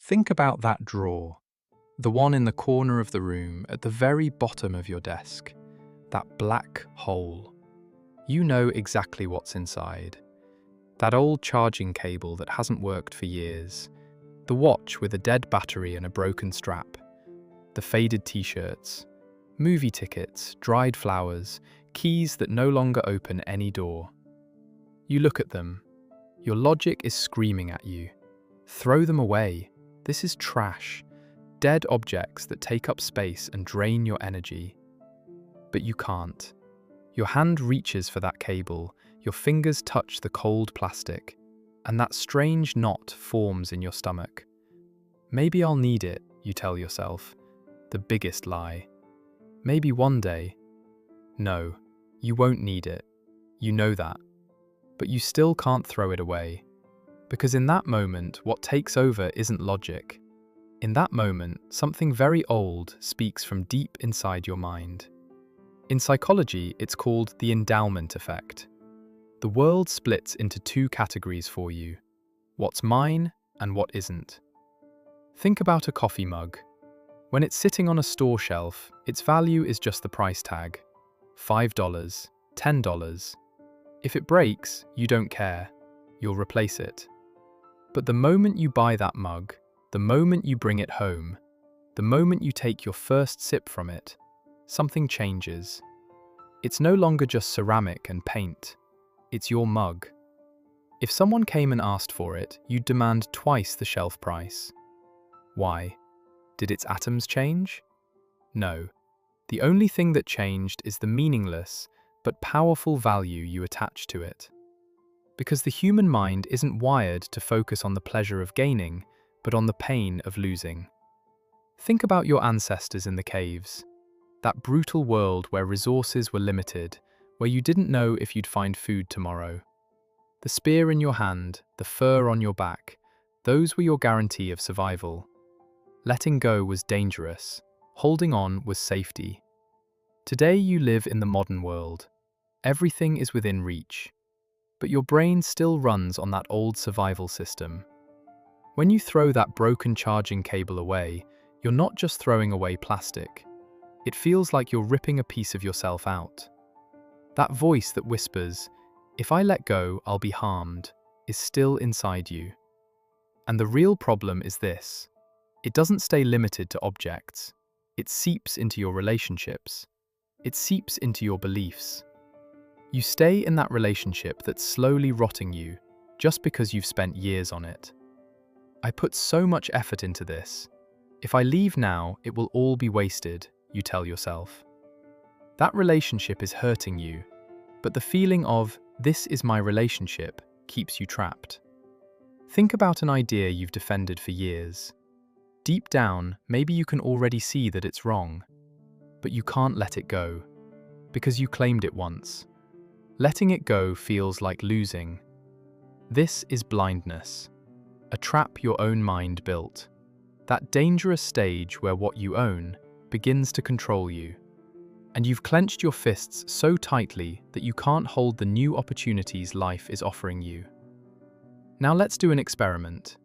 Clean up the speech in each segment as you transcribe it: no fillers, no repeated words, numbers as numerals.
Think about that drawer, the one in the corner of the room at the very bottom of your desk, that black hole. You know exactly what's inside. That old charging cable that hasn't worked for years, the watch with a dead battery and a broken strap, the faded t-shirts, movie tickets, dried flowers, keys that no longer open any door. You look at them. Your logic is screaming at you. Throw them away. This is trash. Dead objects that take up space and drain your energy. But you can't. Your hand reaches for that cable, your fingers touch the cold plastic, and that strange knot forms in your stomach. Maybe I'll need it, you tell yourself. The biggest lie. Maybe one day. No, you won't need it. You know that. But you still can't throw it away. Because in that moment, what takes over isn't logic. In that moment, something very old speaks from deep inside your mind. In psychology, it's called the Endowment Effect. The world splits into two categories for you: what's mine and what isn't. Think about a coffee mug. When it's sitting on a store shelf, its value is just the price tag. $5, $10. If it breaks, you don't care. You'll replace it. But the moment you buy that mug, the moment you bring it home, the moment you take your first sip from it, something changes. It's no longer just ceramic and paint. It's your mug. If someone came and asked for it, you'd demand twice the shelf price. Why? Did its atoms change? No. The only thing that changed is the meaningless but powerful value you attach to it. Because the human mind isn't wired to focus on the pleasure of gaining, but on the pain of losing. Think about your ancestors in the caves. That brutal world where resources were limited, where you didn't know if you'd find food tomorrow. The spear in your hand, the fur on your back, those were your guarantee of survival. Letting go was dangerous. Holding on was safety. Today you live in the modern world. Everything is within reach. But your brain still runs on that old survival system. When you throw that broken charging cable away, you're not just throwing away plastic. It feels like you're ripping a piece of yourself out. That voice that whispers, "If I let go, I'll be harmed," is still inside you. And the real problem is this. It doesn't stay limited to objects. It seeps into your relationships. It seeps into your beliefs. You stay in that relationship that's slowly rotting you just because you've spent years on it. I put so much effort into this. If I leave now, it will all be wasted, you tell yourself. That relationship is hurting you, but the feeling of, "this is my relationship," keeps you trapped. Think about an idea you've defended for years. Deep down, maybe you can already see that it's wrong, but you can't let it go, because you claimed it once. Letting it go feels like losing. This is blindness, a trap your own mind built. That dangerous stage where what you own begins to control you. And you've clenched your fists so tightly that you can't hold the new opportunities life is offering you. Now let's do an experiment.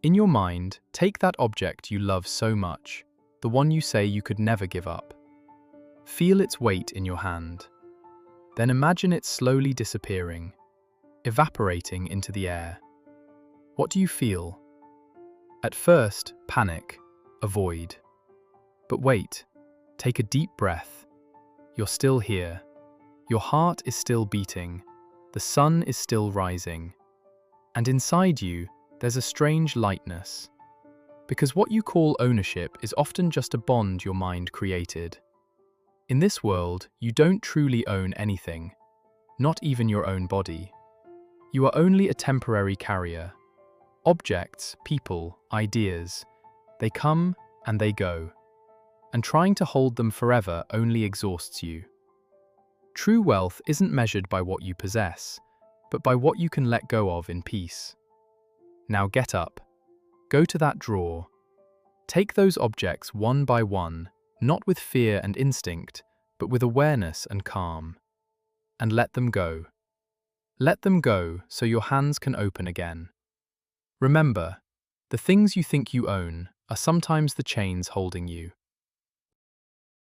In your mind, take that object you love so much, the one you say you could never give up. Feel its weight in your hand. Then imagine it slowly disappearing, evaporating into the air. What do you feel? At first, panic, avoid. But wait, take a deep breath. You're still here. Your heart is still beating. The sun is still rising. And inside you, there's a strange lightness. Because what you call ownership is often just a bond your mind created. In this world, you don't truly own anything, not even your own body. You are only a temporary carrier. Objects, people, ideas, they come and they go. And trying to hold them forever only exhausts you. True wealth isn't measured by what you possess, but by what you can let go of in peace. Now get up. Go to that drawer. Take those objects one by one, not with fear and instinct, but with awareness and calm. And let them go. Let them go so your hands can open again. Remember, The things you think you own are sometimes the chains holding you.